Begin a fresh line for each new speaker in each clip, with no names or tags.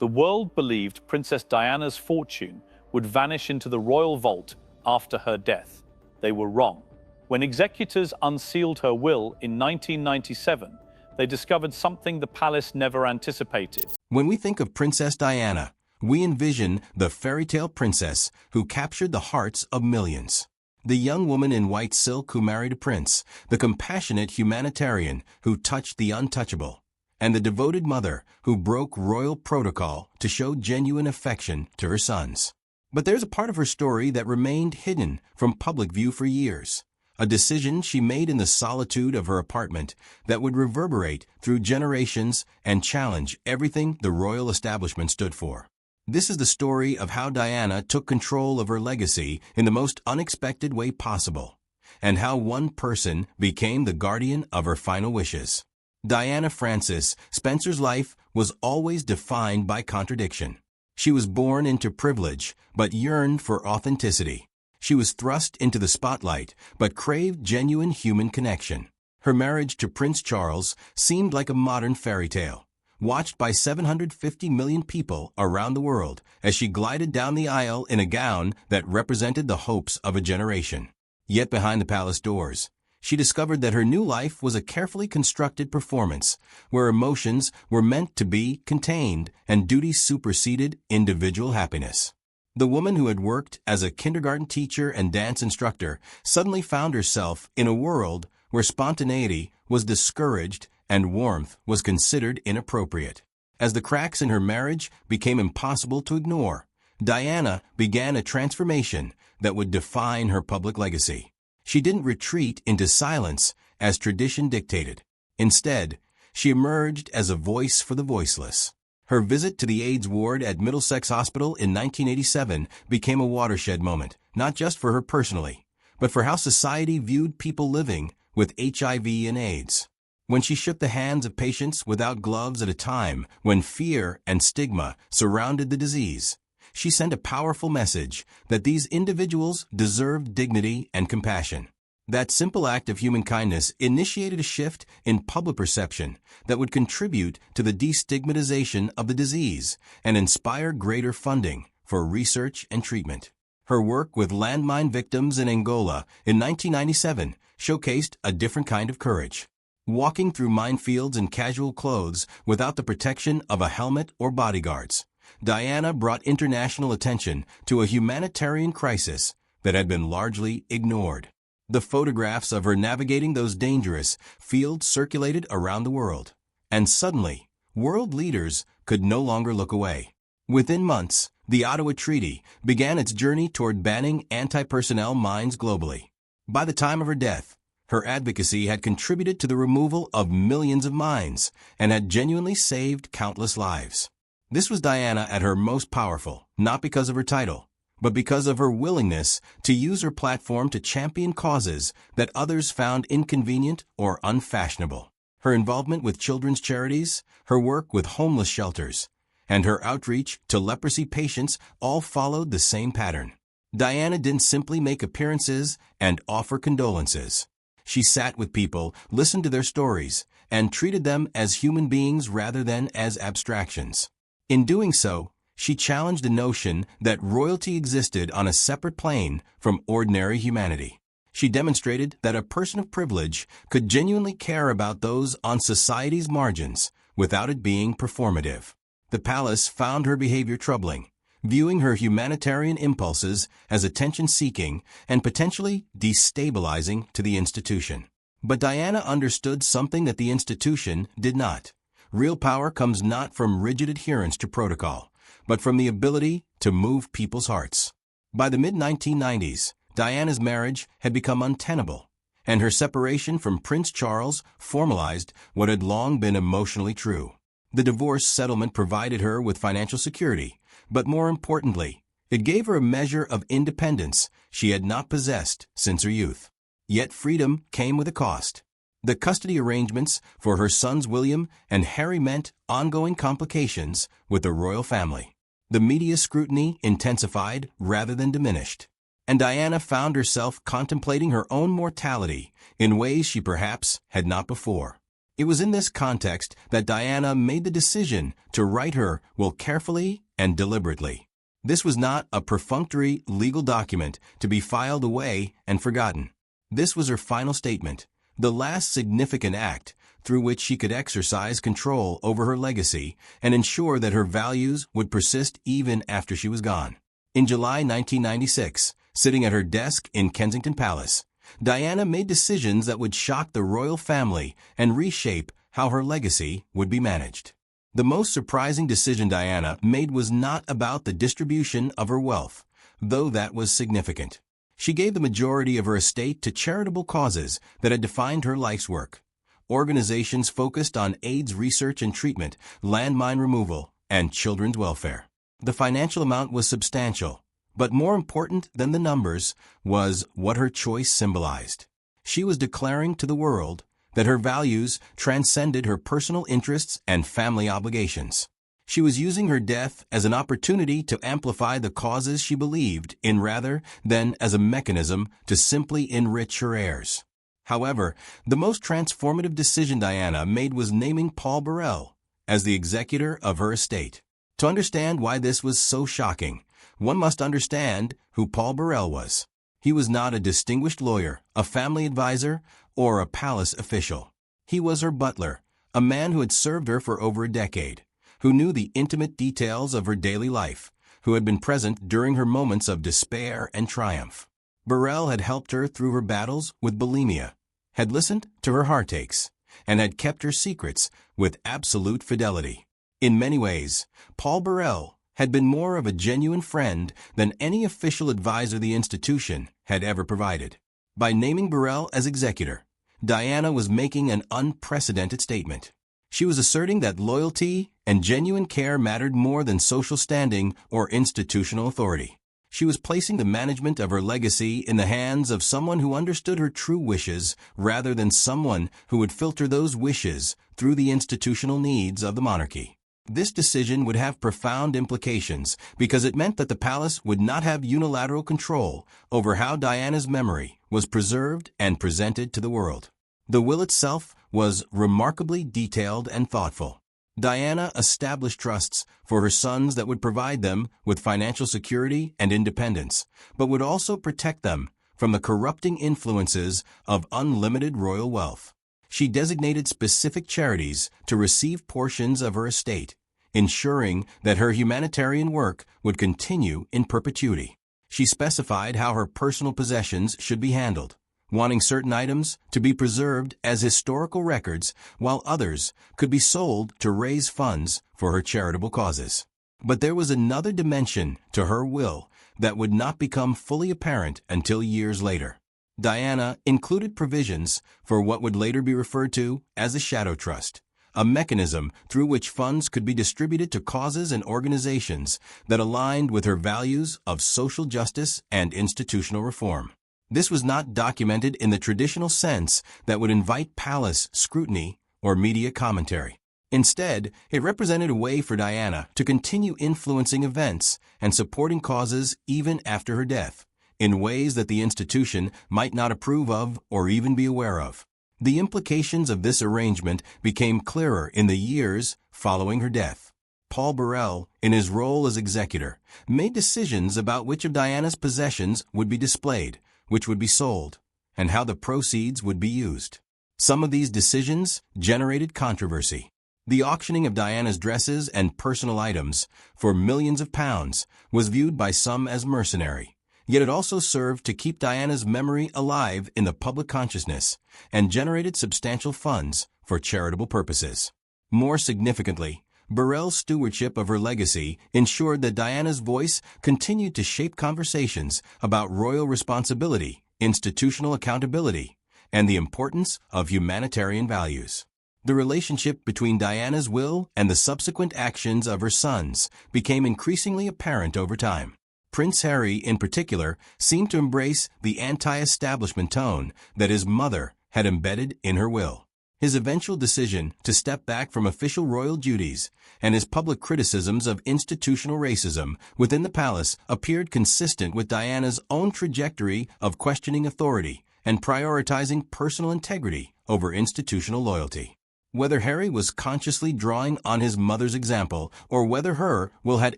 The world believed Princess Diana's fortune would vanish into the royal vault after her death. They were wrong. When executors unsealed her will in 1997, they discovered something the palace never anticipated.
When we think of Princess Diana, we envision the fairy tale princess who captured the hearts of millions. The young woman in white silk who married a prince, the compassionate humanitarian who touched the untouchable, and the devoted mother who broke royal protocol to show genuine affection to her sons. But there's a part of her story that remained hidden from public view for years. A decision she made in the solitude of her apartment that would reverberate through generations and challenge everything the royal establishment stood for. This is the story of how Diana took control of her legacy in the most unexpected way possible, and how one person became the guardian of her final wishes. Diana Frances Spencer's life was always defined by contradiction. She was born into privilege, but yearned for authenticity. She was thrust into the spotlight, but craved genuine human connection. Her marriage to Prince Charles seemed like a modern fairy tale, watched by 750 million people around the world as she glided down the aisle in a gown that represented the hopes of a generation. Yet behind the palace doors, she discovered that her new life was a carefully constructed performance, where emotions were meant to be contained and duty superseded individual happiness. The woman who had worked as a kindergarten teacher and dance instructor suddenly found herself in a world where spontaneity was discouraged and warmth was considered inappropriate. As the cracks in her marriage became impossible to ignore, Diana began a transformation that would define her public legacy. She didn't retreat into silence as tradition dictated. Instead, she emerged as a voice for the voiceless. Her visit to the AIDS ward at Middlesex Hospital in 1987 became a watershed moment, not just for her personally, but for how society viewed people living with HIV and AIDS. When she shook the hands of patients without gloves at a time when fear and stigma surrounded the disease, she sent a powerful message that these individuals deserved dignity and compassion. That simple act of human kindness initiated a shift in public perception that would contribute to the destigmatization of the disease and inspire greater funding for research and treatment. Her work with landmine victims in Angola in 1997 showcased a different kind of courage. Walking through minefields in casual clothes without the protection of a helmet or bodyguards, Diana brought international attention to a humanitarian crisis that had been largely ignored. The photographs of her navigating those dangerous fields circulated around the world, and suddenly, world leaders could no longer look away. Within months, the Ottawa Treaty began its journey toward banning anti-personnel mines globally. By the time of her death, her advocacy had contributed to the removal of millions of mines and had genuinely saved countless lives. This was Diana at her most powerful, not because of her title, but because of her willingness to use her platform to champion causes that others found inconvenient or unfashionable. Her involvement with children's charities, her work with homeless shelters, and her outreach to leprosy patients all followed the same pattern. Diana didn't simply make appearances and offer condolences. She sat with people, listened to their stories, and treated them as human beings rather than as abstractions. In doing so, she challenged the notion that royalty existed on a separate plane from ordinary humanity. She demonstrated that a person of privilege could genuinely care about those on society's margins without it being performative. The palace found her behavior troubling, viewing her humanitarian impulses as attention-seeking and potentially destabilizing to the institution. But Diana understood something that the institution did not. Real power comes not from rigid adherence to protocol, but from the ability to move people's hearts. By the mid-1990s, Diana's marriage had become untenable, and her separation from Prince Charles formalized what had long been emotionally true. The divorce settlement provided her with financial security, but more importantly, it gave her a measure of independence she had not possessed since her youth. Yet freedom came with a cost. The custody arrangements for her sons William and Harry meant ongoing complications with the royal family. The media scrutiny intensified rather than diminished, and Diana found herself contemplating her own mortality in ways she perhaps had not before. It was in this context that Diana made the decision to write her will carefully and deliberately. This was not a perfunctory legal document to be filed away and forgotten. This was her final statement, the last significant act through which she could exercise control over her legacy and ensure that her values would persist even after she was gone. In July 1996, sitting at her desk in Kensington Palace, Diana made decisions that would shock the royal family and reshape how her legacy would be managed. The most surprising decision Diana made was not about the distribution of her wealth, though that was significant. She gave the majority of her estate to charitable causes that had defined her life's work. Organizations focused on AIDS research and treatment, landmine removal, and children's welfare. The financial amount was substantial, but more important than the numbers was what her choice symbolized. She was declaring to the world that her values transcended her personal interests and family obligations. She was using her death as an opportunity to amplify the causes she believed in rather than as a mechanism to simply enrich her heirs. However, the most transformative decision Diana made was naming Paul Burrell as the executor of her estate. To understand why this was so shocking, one must understand who Paul Burrell was. He was not a distinguished lawyer, a family advisor, or a palace official. He was her butler, a man who had served her for over a decade, who knew the intimate details of her daily life, who had been present during her moments of despair and triumph. Burrell had helped her through her battles with bulimia, had listened to her heartaches, and had kept her secrets with absolute fidelity. In many ways, Paul Burrell had been more of a genuine friend than any official advisor the institution had ever provided. By naming Burrell as executor, Diana was making an unprecedented statement. She was asserting that loyalty and genuine care mattered more than social standing or institutional authority. She was placing the management of her legacy in the hands of someone who understood her true wishes rather than someone who would filter those wishes through the institutional needs of the monarchy. This decision would have profound implications because it meant that the palace would not have unilateral control over how Diana's memory was preserved and presented to the world. The will itself was remarkably detailed and thoughtful. Diana established trusts for her sons that would provide them with financial security and independence, but would also protect them from the corrupting influences of unlimited royal wealth. She designated specific charities to receive portions of her estate, ensuring that her humanitarian work would continue in perpetuity. She specified how her personal possessions should be handled, wanting certain items to be preserved as historical records while others could be sold to raise funds for her charitable causes. But there was another dimension to her will that would not become fully apparent until years later. Diana included provisions for what would later be referred to as a shadow trust, a mechanism through which funds could be distributed to causes and organizations that aligned with her values of social justice and institutional reform. This was not documented in the traditional sense that would invite palace scrutiny or media commentary. Instead, it represented a way for Diana to continue influencing events and supporting causes even after her death, in ways that the institution might not approve of or even be aware of. The implications of this arrangement became clearer in the years following her death. Paul Burrell, in his role as executor, made decisions about which of Diana's possessions would be displayed, which would be sold, and how the proceeds would be used. Some of these decisions generated controversy. The auctioning of Diana's dresses and personal items for millions of pounds was viewed by some as mercenary. Yet it also served to keep Diana's memory alive in the public consciousness and generated substantial funds for charitable purposes. More significantly, Burrell's stewardship of her legacy ensured that Diana's voice continued to shape conversations about royal responsibility, institutional accountability, and the importance of humanitarian values. The relationship between Diana's will and the subsequent actions of her sons became increasingly apparent over time. Prince Harry, in particular, seemed to embrace the anti-establishment tone that his mother had embedded in her will. His eventual decision to step back from official royal duties and his public criticisms of institutional racism within the palace appeared consistent with Diana's own trajectory of questioning authority and prioritizing personal integrity over institutional loyalty. Whether Harry was consciously drawing on his mother's example or whether her will had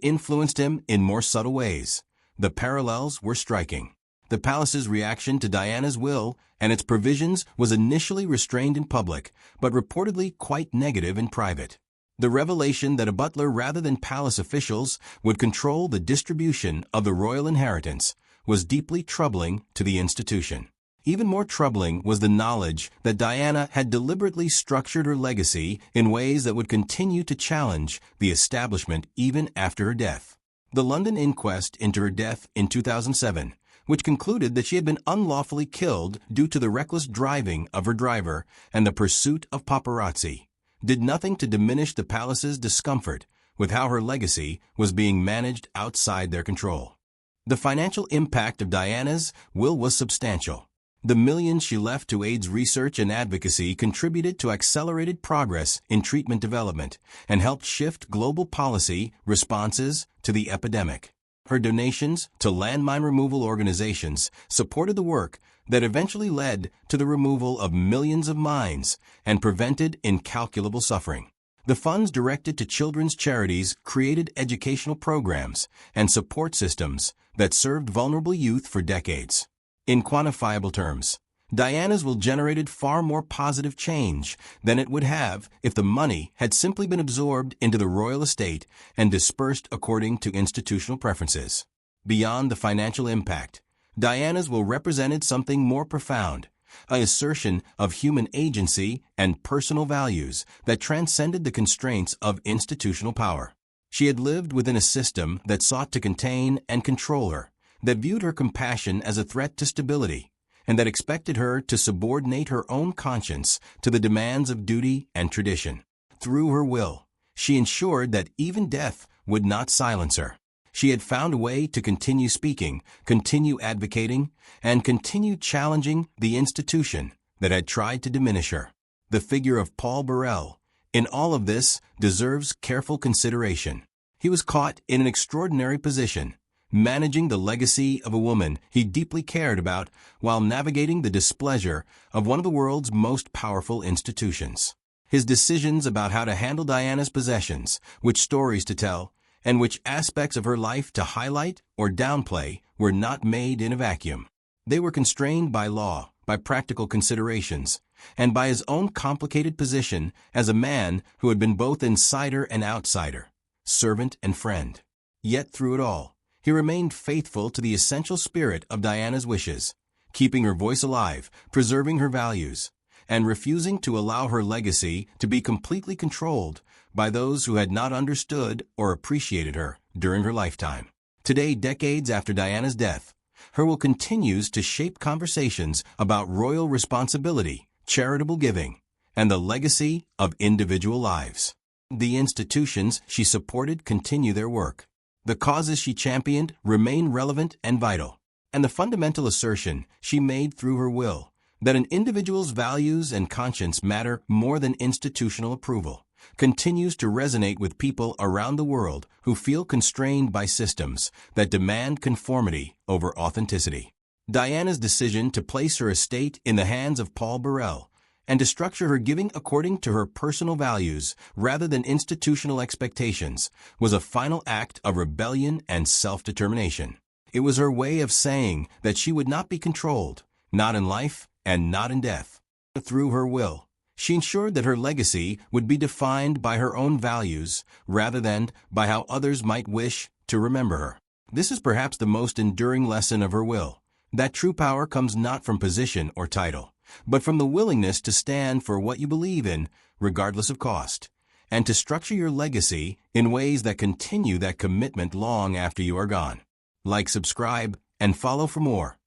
influenced him in more subtle ways, the parallels were striking. The palace's reaction to Diana's will and its provisions was initially restrained in public, but reportedly quite negative in private. The revelation that a butler rather than palace officials would control the distribution of the royal inheritance was deeply troubling to the institution. Even more troubling was the knowledge that Diana had deliberately structured her legacy in ways that would continue to challenge the establishment even after her death. The London inquest into her death in 2007, which concluded that she had been unlawfully killed due to the reckless driving of her driver and the pursuit of paparazzi, did nothing to diminish the palace's discomfort with how her legacy was being managed outside their control. The financial impact of Diana's will was substantial. The millions she left to AIDS research and advocacy contributed to accelerated progress in treatment development and helped shift global policy responses to the epidemic. Her donations to landmine removal organizations supported the work that eventually led to the removal of millions of mines and prevented incalculable suffering. The funds directed to children's charities created educational programs and support systems that served vulnerable youth for decades. In quantifiable terms, Diana's will generated far more positive change than it would have if the money had simply been absorbed into the royal estate and dispersed according to institutional preferences. Beyond the financial impact, Diana's will represented something more profound, an assertion of human agency and personal values that transcended the constraints of institutional power. She had lived within a system that sought to contain and control her, that viewed her compassion as a threat to stability, and that expected her to subordinate her own conscience to the demands of duty and tradition. Through her will, she ensured that even death would not silence her. She had found a way to continue speaking, continue advocating, and continue challenging the institution that had tried to diminish her. The figure of Paul Burrell, in all of this, deserves careful consideration. He was caught in an extraordinary position, managing the legacy of a woman he deeply cared about while navigating the displeasure of one of the world's most powerful institutions. His decisions about how to handle Diana's possessions, which stories to tell, and which aspects of her life to highlight or downplay were not made in a vacuum. They were constrained by law, by practical considerations, and by his own complicated position as a man who had been both insider and outsider, servant and friend. Yet through it all, he remained faithful to the essential spirit of Diana's wishes, keeping her voice alive, preserving her values, and refusing to allow her legacy to be completely controlled by those who had not understood or appreciated her during her lifetime. Today, decades after Diana's death, her will continues to shape conversations about royal responsibility, charitable giving, and the legacy of individual lives. The institutions she supported continue their work. The causes she championed remain relevant and vital, and the fundamental assertion she made through her will, that an individual's values and conscience matter more than institutional approval, continues to resonate with people around the world who feel constrained by systems that demand conformity over authenticity. Diana's decision to place her estate in the hands of Paul Burrell and to structure her giving according to her personal values rather than institutional expectations was a final act of rebellion and self-determination. It was her way of saying that she would not be controlled, not in life and not in death. Through her will, she ensured that her legacy would be defined by her own values rather than by how others might wish to remember her. This is perhaps the most enduring lesson of her will, that true power comes not from position or title, but from the willingness to stand for what you believe in, regardless of cost, and to structure your legacy in ways that continue that commitment long after you are gone. Like, subscribe, and follow for more.